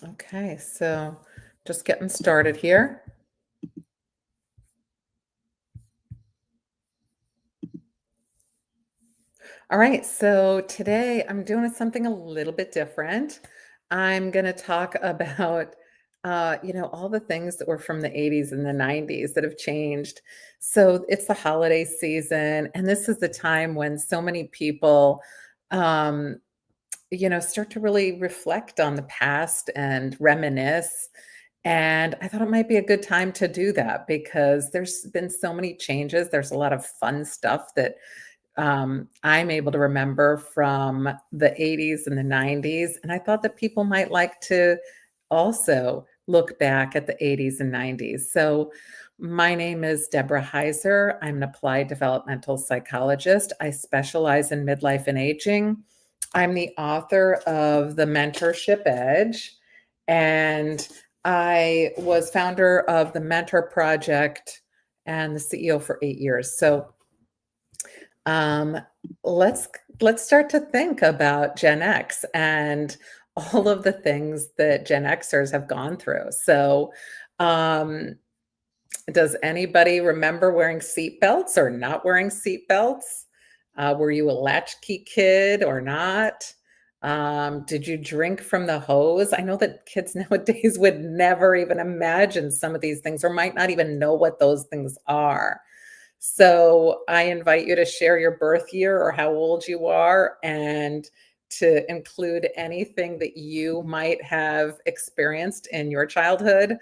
Okay, so just getting started here. All right, so today I'm doing something a little bit different. I'm going to talk about, all the things that were from the 80s and the 90s that have changed. So it's the holiday season, and this is the time when so many people, um, start to really reflect on the past and reminisce. And I thought it might be a good time to do that because there's been so many changes. There's a lot of fun stuff that I'm able to remember from the 80s and the 90s. And I thought that people might like to also look back at the 80s and 90s. So, my name is Deborah Heiser. I'm an applied developmental psychologist. I specialize in midlife and aging. I'm the author of The Mentorship Edge, and I was founder of the Mentor Project and the CEO for 8 years. So, um, let's let's start to think about Gen X and all of the things that Gen Xers have gone through. So, um, does anybody remember wearing seat belts or not wearing seat belts? Were you a latchkey kid or not? Did you drink from the hose? I know that kids nowadays would never even imagine some of these things or might not even know what those things are. So I invite you to share your birth year or how old you are and to include anything that you might have experienced in your childhood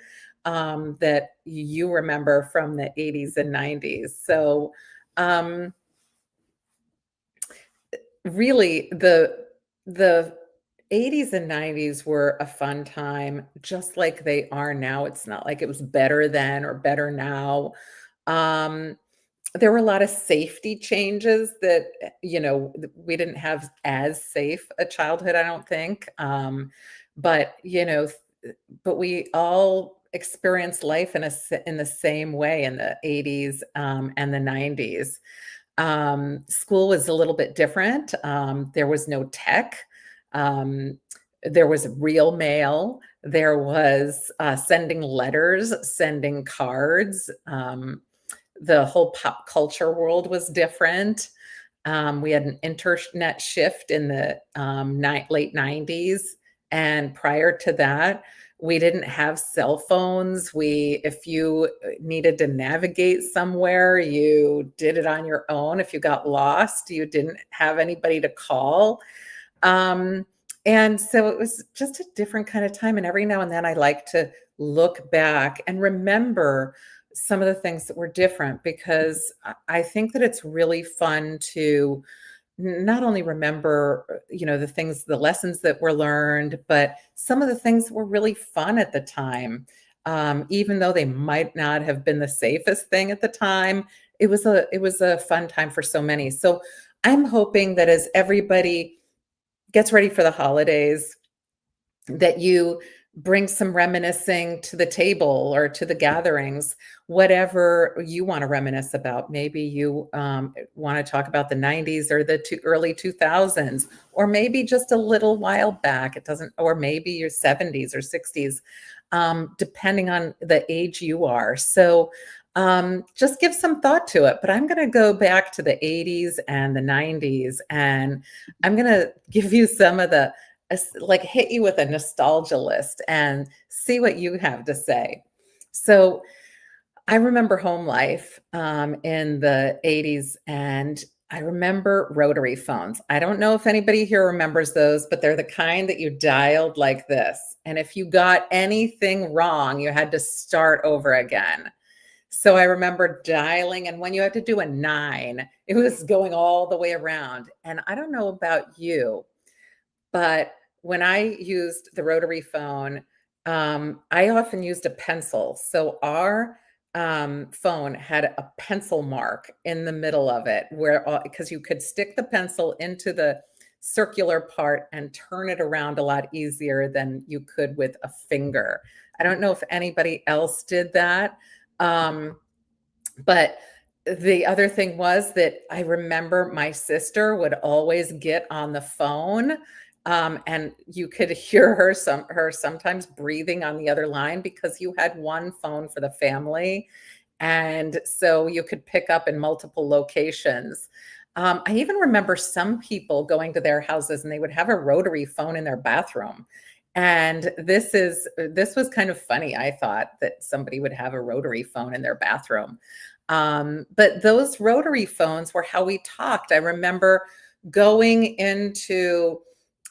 that you remember from the 80s and 90s. So, um, really, the 80s and 90s were a fun time, just like they are now. It's not like it was better then or better now. Um, there were a lot of safety changes that, we didn't have as safe a childhood, I don't think. But, but we all experienced life in the same way in the 80s, and the 90s. School was a little bit different. There was no tech. Um, there was real mail. There was sending letters, sending cards. The whole pop culture world was different. We had an internet shift in the late 90s. And prior to that, we didn't have cell phones. If you needed to navigate somewhere, you did it on your own. If you got lost, you didn't have anybody to call. Um, and so it was just a different kind of time. And every now and then I like to look back and remember some of the things that were different because I think that it's really fun to not only remember, the things, the lessons that were learned, but some of the things that were really fun at the time. Even though they might not have been the safest thing at the time, it was a fun time for so many. So I'm hoping that as everybody gets ready for the holidays, that you bring some reminiscing to the table or to the gatherings, whatever you want to reminisce about. Maybe you want to talk about the 90s or the early 2000s, or maybe just a little while back. It doesn't, or maybe your 70s or 60s, depending on the age you are. So just give some thought to it. But I'm going to go back to the 80s and the 90s, and I'm going to give you some of the like hit you with a nostalgia list and see what you have to say. So I remember home life in the 80s, and I remember rotary phones. I don't know if anybody here remembers those, but they're the kind that you dialed like this. And if you got anything wrong, you had to start over again. So I remember dialing, and when you had to do a nine, it was going all the way around. And I don't know about you, but when I used the rotary phone, I often used a pencil. So our phone had a pencil mark in the middle of it where, because you could stick the pencil into the circular part and turn it around a lot easier than you could with a finger. I don't know if anybody else did that. Um, but the other thing was that I remember my sister would always get on the phone, And you could hear her sometimes breathing on the other line because you had one phone for the family, and so you could pick up in multiple locations. I even remember some people going to their houses and they would have a rotary phone in their bathroom. And this was kind of funny. I thought that somebody would have a rotary phone in their bathroom. But those rotary phones were how we talked. I remember going into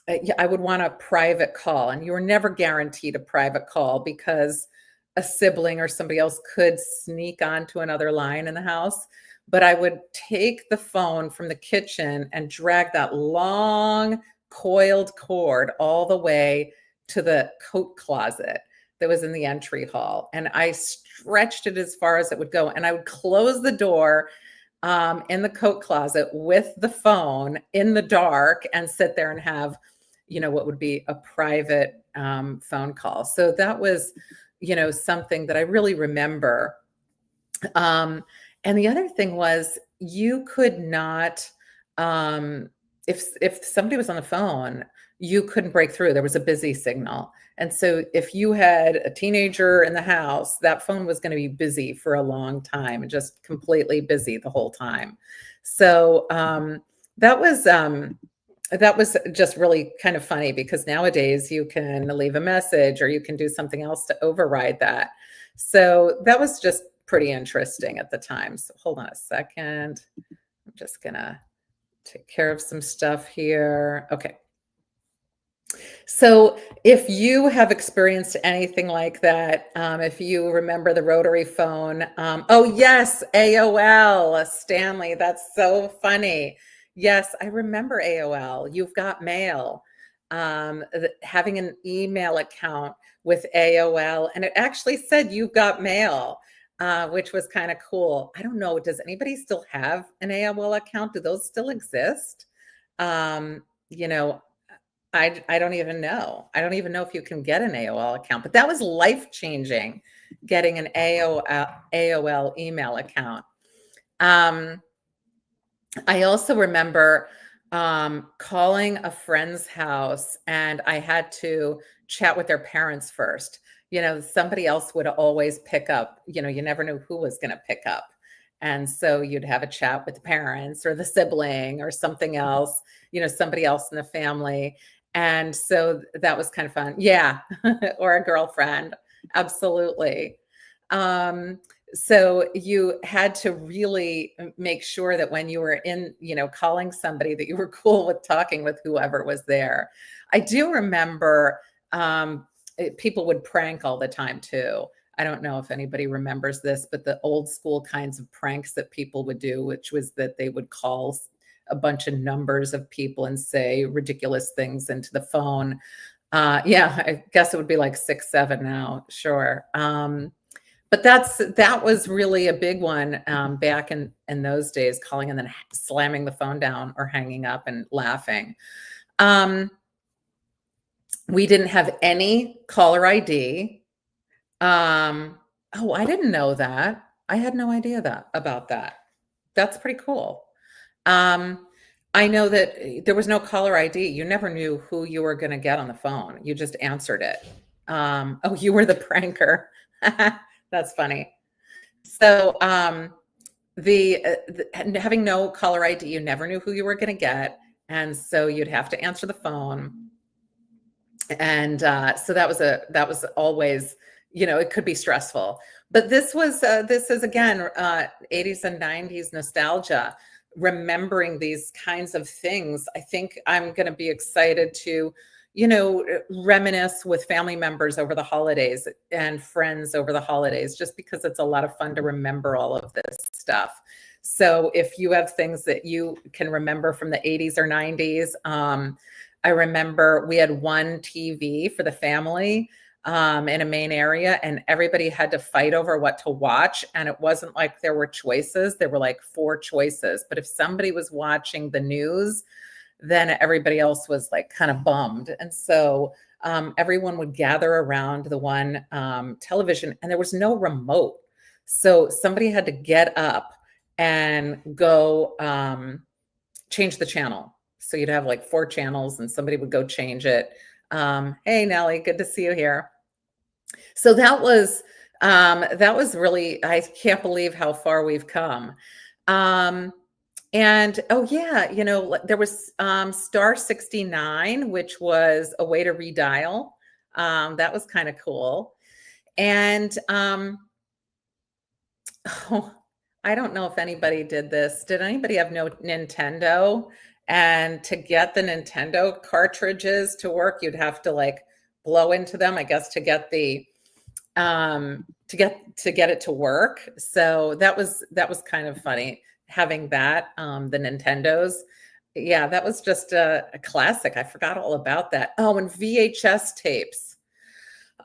yeah, I would want a private call, and you were never guaranteed a private call because a sibling or somebody else could sneak onto another line in the house. But I would take the phone from the kitchen and drag that long coiled cord all the way to the coat closet that was in the entry hall. And I stretched it as far as it would go. And I would close the door in the coat closet with the phone in the dark and sit there and have, what would be a private phone call. So that was, something that I really remember. Um, and the other thing was you could not, if somebody was on the phone, you couldn't break through. There was a busy signal. And so if you had a teenager in the house, that phone was going to be busy for a long time and just completely busy the whole time. So that was that was just really kind of funny because nowadays you can leave a message or you can do something else to override that. So that was just pretty interesting at the time. So hold on a second. I'm just gonna take care of some stuff here. Okay. So if you have experienced anything like that, if you remember the rotary phone, oh yes, AOL, Stanley, that's so funny. Yes, I remember AOL. You've got mail. Having an email account with AOL, and it actually said you've got mail, which was kind of cool. I don't know. Does anybody still have an AOL account? Do those still exist? Um, you know, I don't even know. I don't even know if you can get an AOL account, but that was life-changing, getting an AOL email account. Um, I also remember, calling a friend's house, and I had to chat with their parents first. Somebody else would always pick up, you never knew who was gonna pick up. And so you'd have a chat with the parents or the sibling or something else, somebody else in the family. And so that was kind of fun. Yeah, or a girlfriend. Absolutely. Um, so you had to really make sure that when you were in, calling somebody that you were cool with talking with whoever was there. I do remember people would prank all the time too. I don't know if anybody remembers this, but the old school kinds of pranks that people would do, which was that they would call a bunch of numbers of people and say ridiculous things into the phone. Yeah, I guess it would be like 6, 7 now. Sure. But that was really a big one, back in those days, calling and then slamming the phone down or hanging up and laughing. Um, we didn't have any caller ID. Um, oh, I didn't know that. I had no idea about that. That's pretty cool. Um, I know that there was no caller ID. You never knew who you were gonna get on the phone. You just answered it. Oh, you were the pranker. That's funny. So, and having no caller ID, you never knew who you were gonna get, and so you'd have to answer the phone. And, so that was always, it could be stressful. But this is again, 80s and 90s nostalgia, remembering these kinds of things. I think I'm gonna be excited to, reminisce with family members over the holidays and friends over the holidays, just because it's a lot of fun to remember all of this stuff. So if you have things that you can remember from the 80s or 90s, I remember we had one TV for the family, in a main area, and everybody had to fight over what to watch. And it wasn't like there were choices, there were like 4 choices. But if somebody was watching the news, then everybody else was like kind of bummed. And so everyone would gather around the one television, and there was no remote. So somebody had to get up and go change the channel. So you'd have like 4 channels and somebody would go change it. Hey, Nellie, good to see you here. So that was really, I can't believe how far we've come. Um, and oh yeah, there was star 69, which was a way to redial. That was kind of cool. And oh, I don't know if anybody did this. Did anybody have no Nintendo? And to get the Nintendo cartridges to work, you'd have to like blow into them, I guess, to get it to work. So that was kind of funny having that, the Nintendos. Yeah, that was just a classic. I forgot all about that. Oh, and VHS tapes.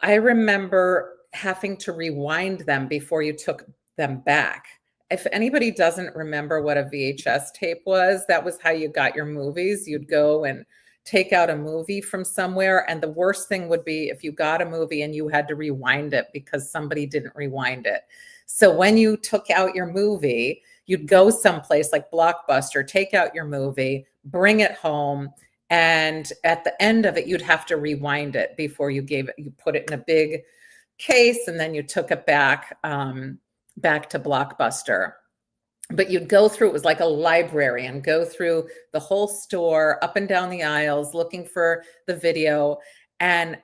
I remember having to rewind them before you took them back. If anybody doesn't remember what a VHS tape was, that was how you got your movies. You'd go and take out a movie from somewhere, and the worst thing would be if you got a movie and you had to rewind it because somebody didn't rewind it. So when you took out your movie, you'd go someplace like Blockbuster, take out your movie, bring it home, and at the end of it, you'd have to rewind it before you put it in a big case, and then you took it back to Blockbuster. But you'd go through, it was like a library, and go through the whole store, up and down the aisles, looking for the video. And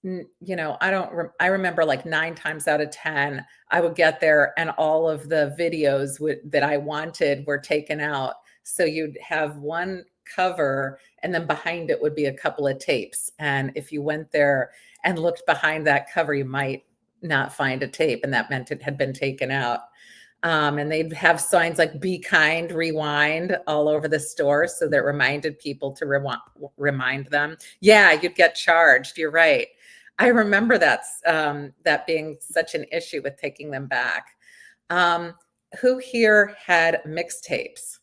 I remember like 9 times out of 10, I would get there and all of the videos that I wanted were taken out. So you'd have one cover, and then behind it would be a couple of tapes. And if you went there and looked behind that cover, you might not find a tape, and that meant it had been taken out. And they'd have signs like "Be kind, rewind" all over the store, so that reminded people to remind them. Yeah, you'd get charged. You're right. I remember that being such an issue with taking them back. Um, who here had mixtapes?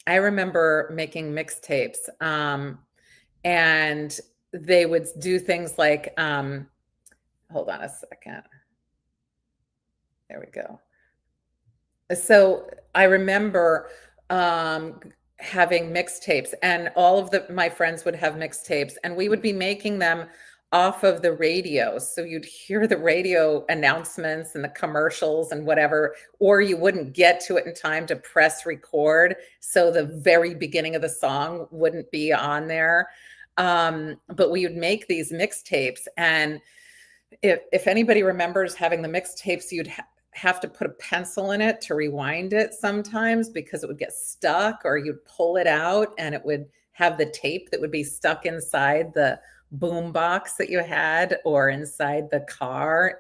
I remember making mixtapes, and they would do things like, hold on a second. There we go. So I remember having mixtapes, and all of my friends would have mixtapes, and we would be making them off of the radio. So you'd hear the radio announcements and the commercials and whatever, or you wouldn't get to it in time to press record. So the very beginning of the song wouldn't be on there. But we would make these mixtapes, and if anybody remembers having the mixtapes, you'd have to put a pencil in it to rewind it sometimes because it would get stuck, or you'd pull it out and it would have the tape that would be stuck inside the boom box that you had or inside the car.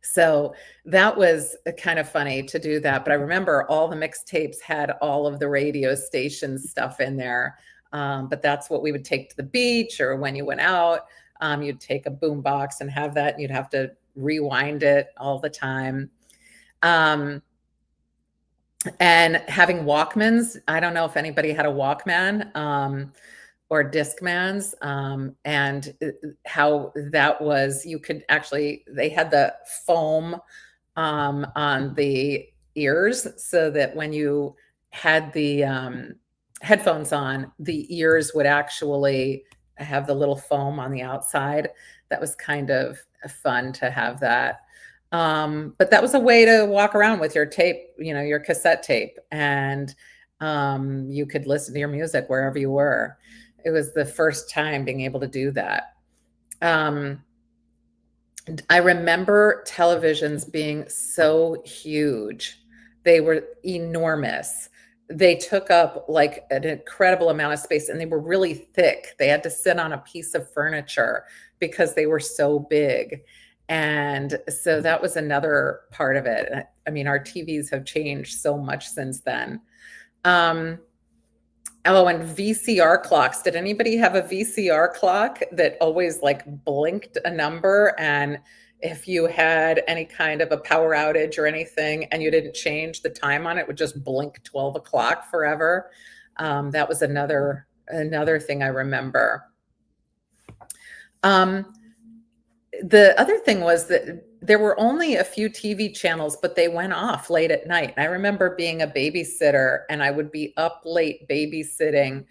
So that was kind of funny to do that. But I remember all the mixtapes had all of the radio station stuff in there. But that's what we would take to the beach, or when you went out, you'd take a boom box and have that, and you'd have to rewind it all the time. And having Walkmans, I don't know if anybody had a Walkman, or Discmans, and how that was, you could actually, they had the foam on the ears, so that when you had the headphones on, the ears would actually have the little foam on the outside. That was kind of fun to have that. But that was a way to walk around with your tape, your cassette tape, and you could listen to your music wherever you were. It was the first time being able to do that. I remember televisions being so huge. They were enormous. They took up like an incredible amount of space, and they were really thick. They had to sit on a piece of furniture because they were so big. And so that was another part of it. I mean, our TVs have changed so much since then. Oh, and VCR clocks. Did anybody have a VCR clock that always like blinked a number? And if you had any kind of a power outage or anything and you didn't change the time on it, would just blink 12 o'clock forever. That was another thing I remember. The other thing was that there were only a few TV channels, but they went off late at night. And I remember being a babysitter and I would be up late babysitting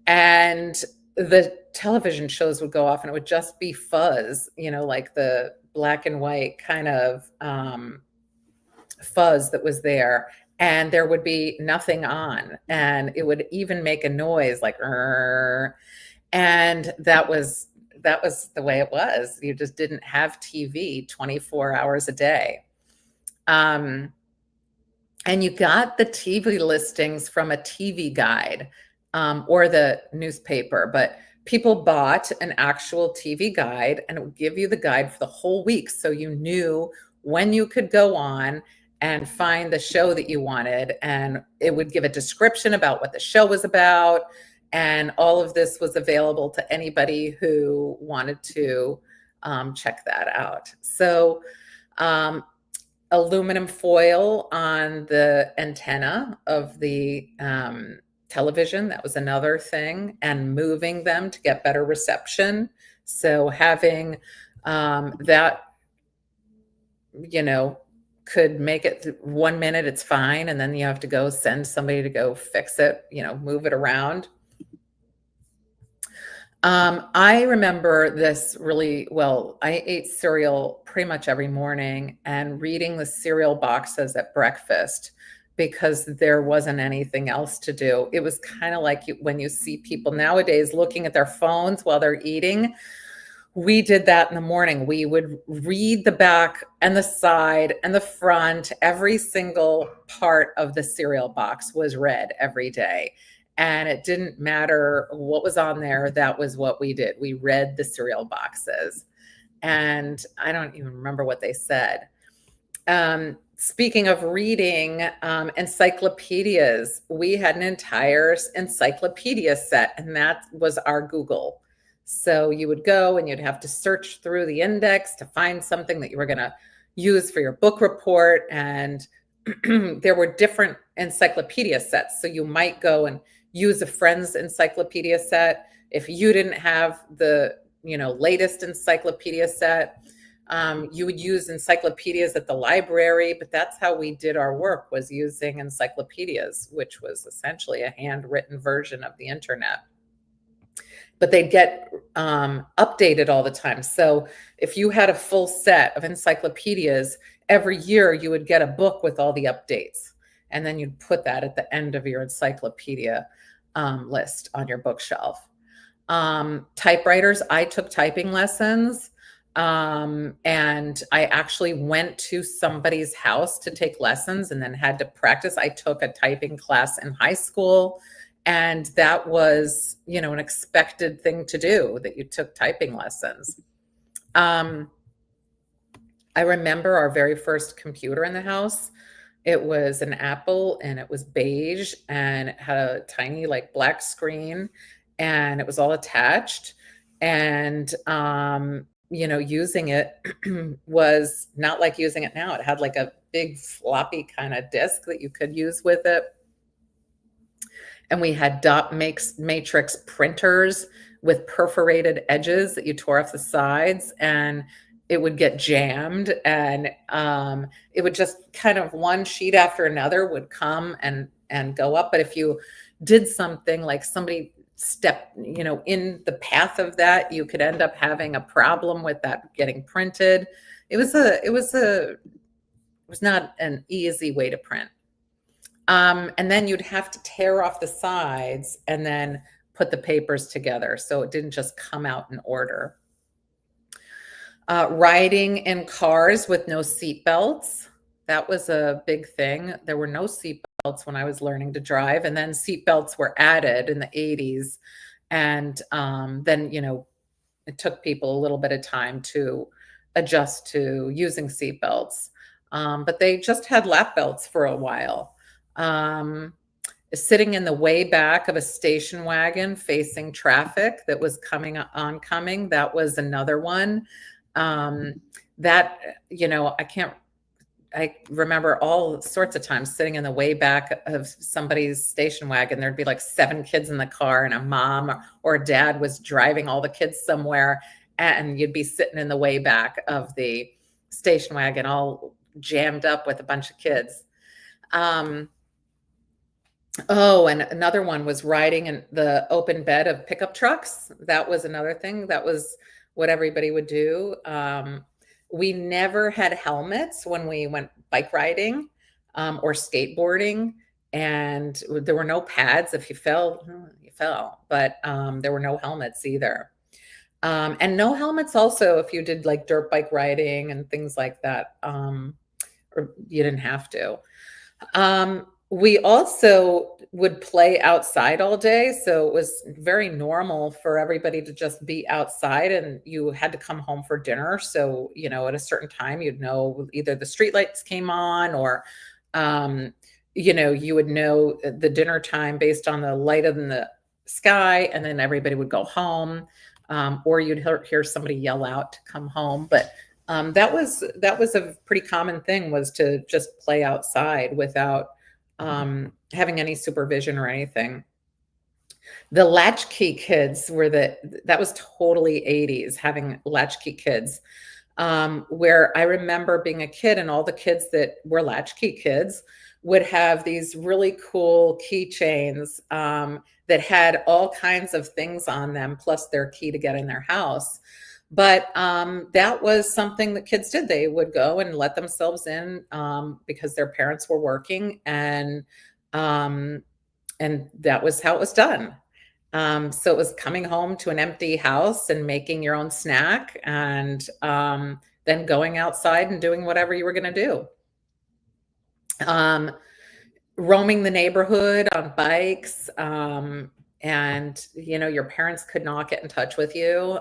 and the television shows would go off and it would just be fuzz, like the black and white kind of fuzz that was there. And there would be nothing on. And it would even make a noise like, "Rrr." And that was the way it was. You just didn't have TV 24 hours a day. Um, and you got the TV listings from a TV guide or the newspaper, but people bought an actual TV guide and it would give you the guide for the whole week. So you knew when you could go on and find the show that you wanted. And it would give a description about what the show was about. And all of this was available to anybody who wanted to check that out. So, aluminum foil on the antenna of the television, that was another thing, and moving them to get better reception. So having that, could make it 1 minute, it's fine. And then you have to go send somebody to go fix it, move it around. I remember this really well. I ate cereal pretty much every morning and reading the cereal boxes at breakfast because there wasn't anything else to do. It was kind of like when you see people nowadays looking at their phones while they're eating. We did that in the morning. We would read the back and the side and the front. Every single part of the cereal box was read every day. And it didn't matter what was on there. That was what we did. We read the cereal boxes. And I don't even remember what they said. Speaking of reading, encyclopedias, we had an entire encyclopedia set, and that was our Google. So you would go and you'd have to search through the index to find something that you were going to use for your book report. And there were different encyclopedia sets. So you might go and use a friend's encyclopedia set. If you didn't have the, latest encyclopedia set, you would use encyclopedias at the library, but that's how we did our work, was using encyclopedias, which was essentially a handwritten version of the internet. But they'd get updated all the time. So if you had a full set of encyclopedias, every year you would get a book with all the updates. And then you'd put that at the end of your encyclopedia list on your bookshelf. Typewriters, I took typing lessons. And I actually went to somebody's house to take lessons and then had to practice. I took a typing class in high school. And that was, an expected thing to do, that you took typing lessons. I remember our very first computer in the house. It was an Apple and it was beige and it had a tiny black screen and it was all attached. And, using it was not like using it now. It had a big floppy kind of disk that you could use with it. And we had dot matrix printers with perforated edges that you tore off the sides, and it would get jammed, and it would just kind of one sheet after another would come and go up. But if you did something like somebody stepped, in the path of that, you could end up having a problem with that getting printed. It was not an easy way to print. And then you'd have to tear off the sides and then put the papers together, so it didn't just come out in order. Riding in cars with no seat belts. That was a big thing. There were no seat belts when I was learning to drive, and then seat belts were added in the 80s. And then, it took people a little bit of time to adjust to using seat belts. But they just had lap belts for a while. Sitting in the way back of a station wagon facing traffic that was oncoming. That was another one. I remember all sorts of times sitting in the way back of somebody's station wagon. There'd be 7 kids in the car and a mom or a dad was driving all the kids somewhere, and you'd be sitting in the way back of the station wagon all jammed up with a bunch of kids. Um, oh, and another one was riding in the open bed of pickup trucks. That was another thing. That was what everybody would do. We never had helmets when we went bike riding, or skateboarding, and there were no pads. If you fell, you fell, but there were no helmets either. And no helmets also if you did like dirt bike riding and things like that, or you didn't have to. We also would play outside all day, so it was very normal for everybody to just be outside, and you had to come home for dinner. So, at a certain time, you'd know either the streetlights came on or, um, you would know the dinner time based on the light in the sky, and then everybody would go home, or you'd hear somebody yell out to come home. But that was a pretty common thing, was to just play outside without having any supervision or anything. The latchkey kids that was totally 80s, having latchkey kids. Where I remember being a kid, and all the kids that were latchkey kids would have these really cool keychains, that had all kinds of things on them, plus their key to get in their house. But that was something that kids did. They would go and let themselves in, because their parents were working, um, and that was how it was done. So it was coming home to an empty house and making your own snack, and then going outside and doing whatever you were going to do. Um, Roaming the neighborhood on bikes, and your parents could not get in touch with you.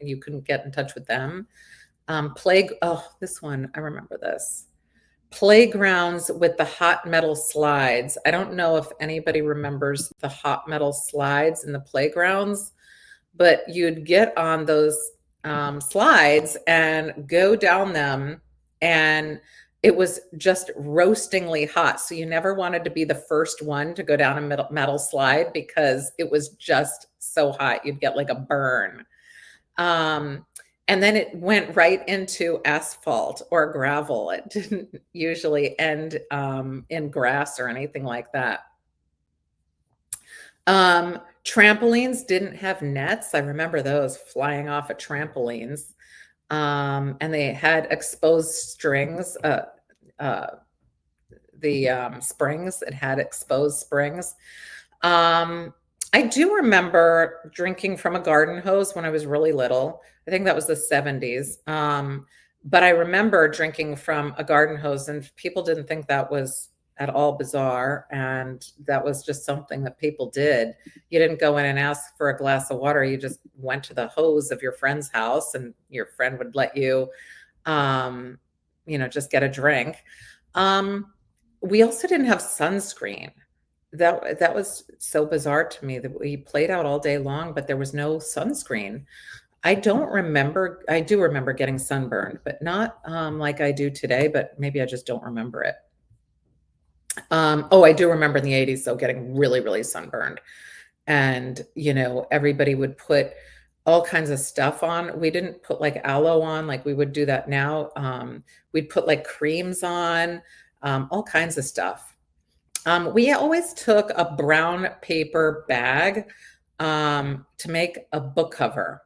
You couldn't get in touch with them. Oh, this one, I remember this. Playgrounds with the hot metal slides. I don't know if anybody remembers the hot metal slides in the playgrounds, but you'd get on those slides and go down them, and it was just roastingly hot. So you never wanted to be the first one to go down a metal slide, because it was just so hot. You'd get like a burn. Um, and then it went right into asphalt or gravel. It didn't usually end in grass or anything like that. Trampolines didn't have nets. I remember those flying off of trampolines. And they had exposed strings, the springs. It had exposed springs. I do remember drinking from a garden hose when I was really little. I think that was the 70s. But I remember drinking from a garden hose, and people didn't think that was at all bizarre. And that was just something that people did. You didn't go in and ask for a glass of water. You just went to the hose of your friend's house, and your friend would let you, just get a drink. We also didn't have sunscreen. That was so bizarre to me, that we played out all day long, but there was no sunscreen. I do remember getting sunburned, but not like I do today, but maybe I just don't remember it. I do remember in the 80s, though, getting really, really sunburned. And, everybody would put all kinds of stuff on. We didn't put like aloe on like we would do that now. We'd put like creams on, all kinds of stuff. We always took a brown paper bag to make a book cover.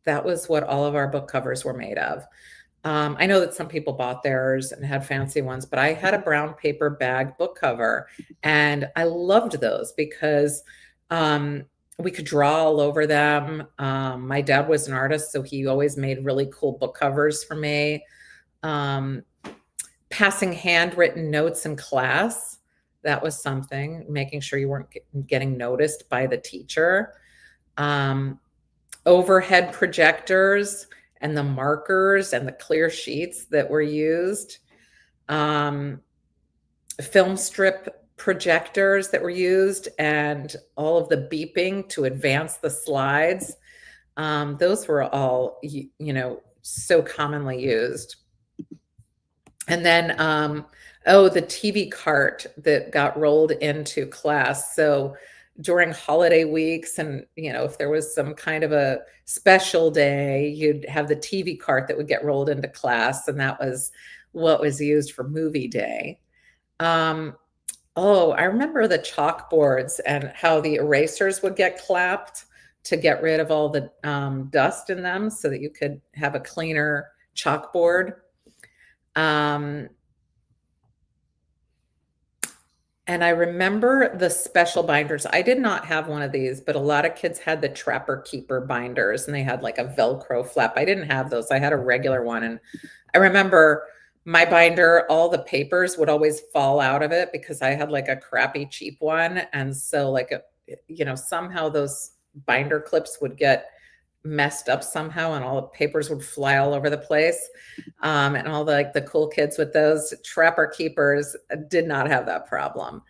That was what all of our book covers were made of. I know that some people bought theirs and had fancy ones, but I had a brown paper bag book cover, and I loved those because we could draw all over them. My dad was an artist, so he always made really cool book covers for me. Passing handwritten notes in class, that was something, making sure you weren't getting noticed by the teacher. Overhead projectors and the markers and the clear sheets that were used. Film strip projectors that were used, and all of the beeping to advance the slides. Those were all, so commonly used. And then, the TV cart that got rolled into class. So during holiday weeks and, if there was some kind of a special day, you'd have the TV cart that would get rolled into class, and that was what was used for movie day. Um, oh, I remember the chalkboards and how the erasers would get clapped to get rid of all the, dust in them so that you could have a cleaner chalkboard. Um, And I remember the special binders. I did not have one of these, but a lot of kids had the Trapper Keeper binders and they had like a Velcro flap. I didn't have those. I had a regular one. And I remember my binder, all the papers would always fall out of it because I had like a crappy cheap one. And so like, somehow those binder clips would get messed up somehow and all the papers would fly all over the place. And all the cool kids with those Trapper Keepers did not have that problem.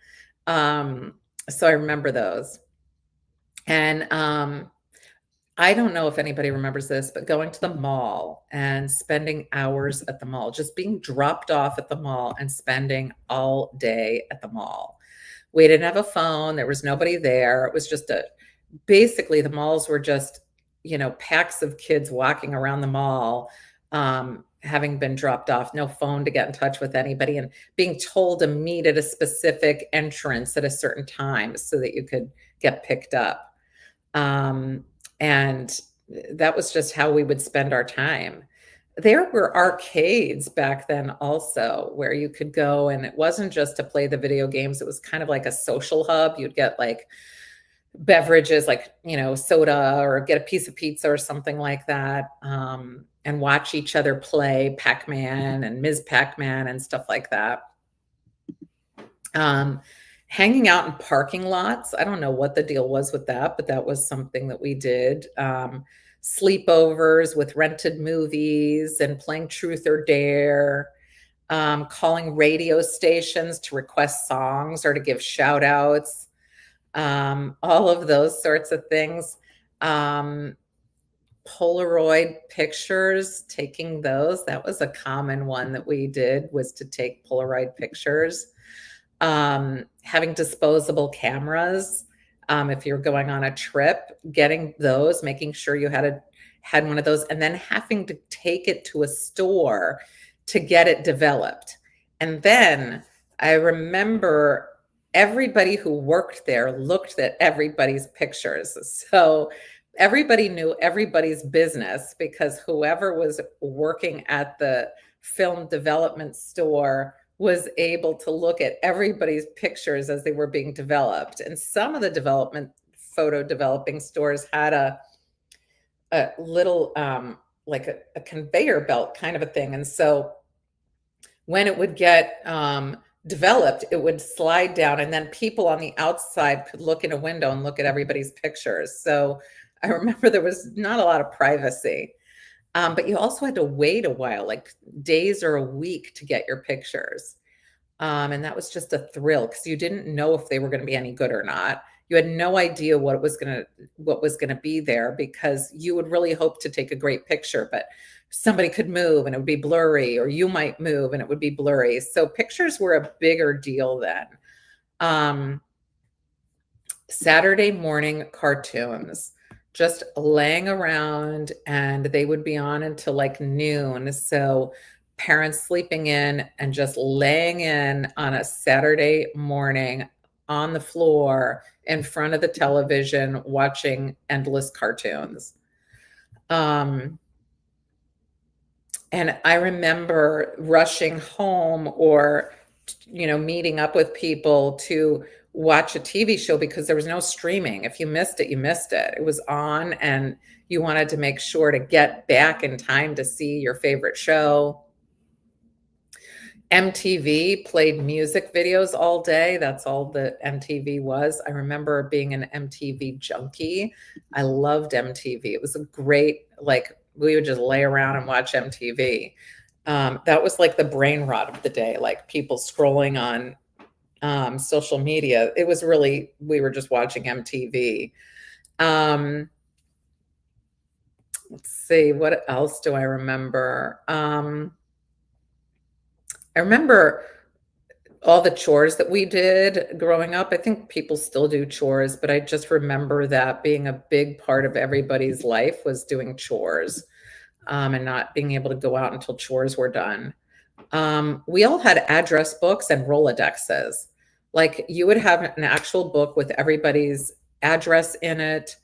So I remember those. And I don't know if anybody remembers this, but going to the mall and spending hours at the mall, just being dropped off at the mall and spending all day at the mall. We didn't have a phone. There was nobody there. It was just basically the malls were just, packs of kids walking around the mall, having been dropped off, no phone to get in touch with anybody, and being told to meet at a specific entrance at a certain time so that you could get picked up. And that was just how we would spend our time. There were arcades back then also where you could go, and it wasn't just to play the video games. It was kind of like a social hub. You'd get like beverages like, soda or get a piece of pizza or something like that, and watch each other play Pac-Man and Ms. Pac-Man and stuff like that. Hanging out in parking lots. I don't know what the deal was with that, but that was something that we did. Sleepovers with rented movies and playing truth or dare, calling radio stations to request songs or to give shout outs, all of those sorts of things. Polaroid pictures, taking those. That was a common one that we did, was to take Polaroid pictures. Having disposable cameras, if you're going on a trip, getting those, making sure you had one of those, and then having to take it to a store to get it developed. And then I remember everybody who worked there looked at everybody's pictures. So everybody knew everybody's business because whoever was working at the film development store was able to look at everybody's pictures as they were being developed. And some of the photo developing stores had a little, like a conveyor belt kind of a thing. And so when it would get developed, it would slide down, and then people on the outside could look in a window and look at everybody's pictures. So I remember there was not a lot of privacy. But you also had to wait a while, like days or a week to get your pictures. And that was just a thrill because you didn't know if they were going to be any good or not. You had no idea what was going to be there because you would really hope to take a great picture, but somebody could move and it would be blurry, or you might move and it would be blurry. So pictures were a bigger deal then. Saturday morning cartoons, just laying around, and they would be on until like noon. So parents sleeping in and just laying in on a Saturday morning on the floor in front of the television watching endless cartoons. And I remember rushing home or, meeting up with people to watch a TV show because there was no streaming. If you missed it, you missed it. It was on, and you wanted to make sure to get back in time to see your favorite show. MTV played music videos all day. That's all that MTV was. I remember being an MTV junkie. I loved MTV. It was a great, like, we would just lay around and watch MTV. That was like the brain rot of the day, like people scrolling on social media. It was really, we were just watching MTV. Let's see, what else do I remember? I remember all the chores that we did growing up. I think people still do chores, but I just remember that being a big part of everybody's life was doing chores, and not being able to go out until chores were done. We all had address books and Rolodexes. Like you would have an actual book with everybody's address in it,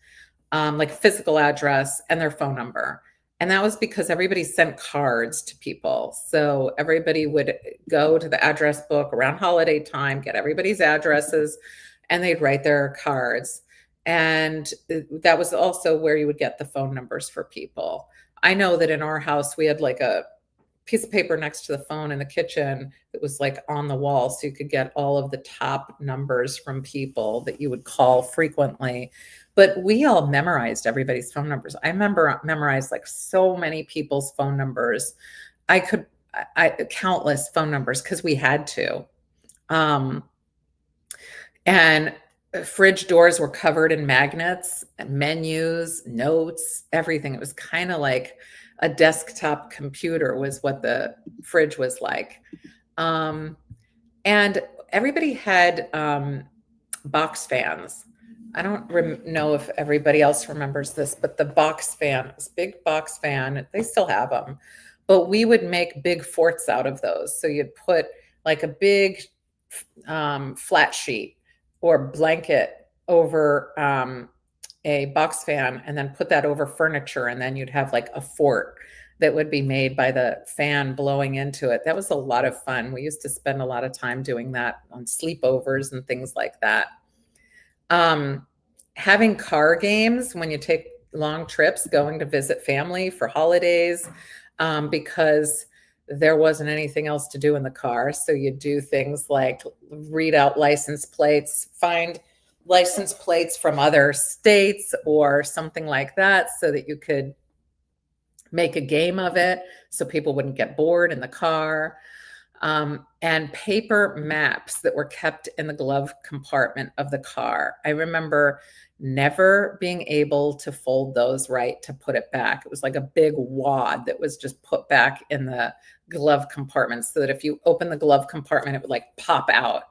like physical address and their phone number. And that was because everybody sent cards to people. So everybody would go to the address book around holiday time, get everybody's addresses, and they'd write their cards. And that was also where you would get the phone numbers for people. I know that in our house, we had like a piece of paper next to the phone in the kitchen that was like on the wall so you could get all of the top numbers from people that you would call frequently. But we all memorized everybody's phone numbers. I remember memorized like so many people's phone numbers. I could I countless phone numbers because we had to. Um, and fridge doors were covered in magnets, menus, notes, everything. It was kind of like a desktop computer was what the fridge was like. Um, and everybody had box fans. I don't know if everybody else remembers this, but the box fan, this big box fan, they still have them. But we would make big forts out of those. So you'd put like a big flat sheet or blanket over a box fan and then put that over furniture. And then you'd have like a fort that would be made by the fan blowing into it. That was a lot of fun. We used to spend a lot of time doing that on sleepovers and things like that. Um, Having car games when you take long trips, going to visit family for holidays, because there wasn't anything else to do in the car. So you do things like read out license plates, find license plates from other states or something like that so that you could make a game of it so people wouldn't get bored in the car. And paper maps that were kept in the glove compartment of the car. I remember never being able to fold those right to put it back. It was like a big wad that was just put back in the glove compartment so that if you open the glove compartment, it would like pop out.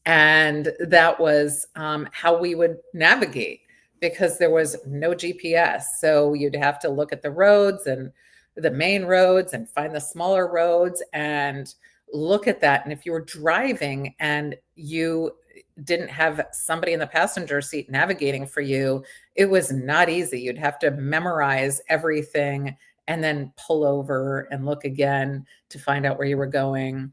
And that was how we would navigate because there was no GPS. So you'd have to look at the roads and the main roads and find the smaller roads and look at that. And if you were driving and you didn't have somebody in the passenger seat navigating for you, it was not easy. You'd have to memorize everything and then pull over and look again to find out where you were going.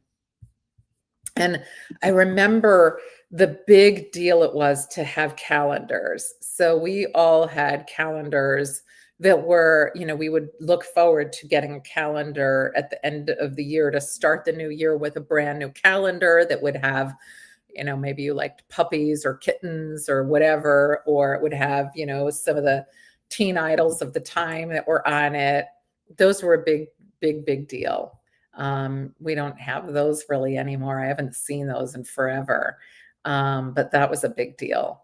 And I remember the big deal it was to have calendars. So we all had calendars that were, we would look forward to getting a calendar at the end of the year to start the new year with a brand new calendar that would have, maybe you liked puppies or kittens or whatever, or it would have, some of the teen idols of the time that were on it. Those were a big, big, big deal. We don't have those really anymore. I haven't seen those in forever. But that was a big deal.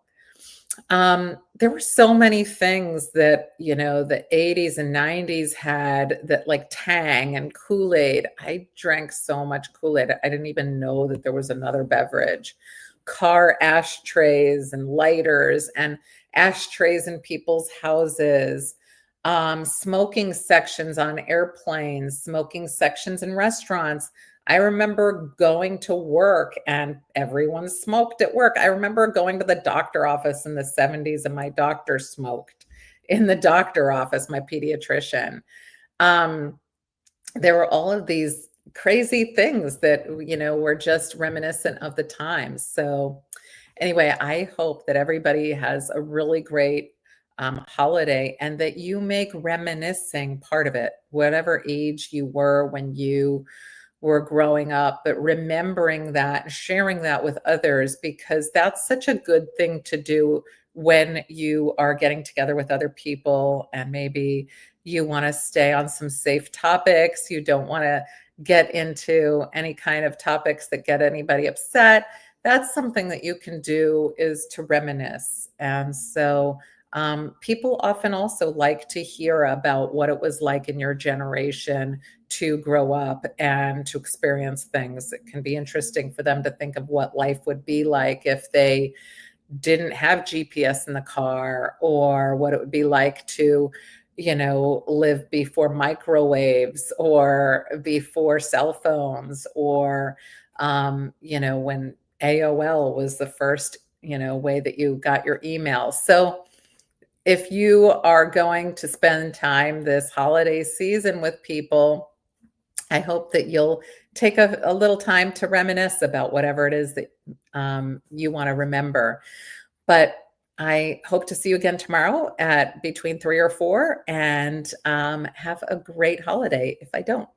There were so many things that, the 80s and 90s had that like Tang and Kool-Aid. I drank so much Kool-Aid. I didn't even know that there was another beverage. Car ashtrays and lighters and ashtrays in people's houses. Smoking sections on airplanes, smoking sections in restaurants. I remember going to work and everyone smoked at work. I remember going to the doctor office in the 70s and my doctor smoked in the doctor office, my pediatrician. There were all of these crazy things that, were just reminiscent of the time. So anyway, I hope that everybody has a really great holiday and that you make reminiscing part of it, whatever age you were when you were growing up, but remembering that and sharing that with others, because that's such a good thing to do when you are getting together with other people and maybe you want to stay on some safe topics. You don't want to get into any kind of topics that get anybody upset. That's something that you can do is to reminisce. And so People often also like to hear about what it was like in your generation to grow up and to experience things. It can be interesting for them to think of what life would be like if they didn't have GPS in the car, or what it would be like to, live before microwaves or before cell phones, or, when AOL was the first, way that you got your email. So if you are going to spend time this holiday season with people, I hope that you'll take a little time to reminisce about whatever it is that you want to remember. But I hope to see you again tomorrow at between 3 or 4, and have a great holiday if I don't.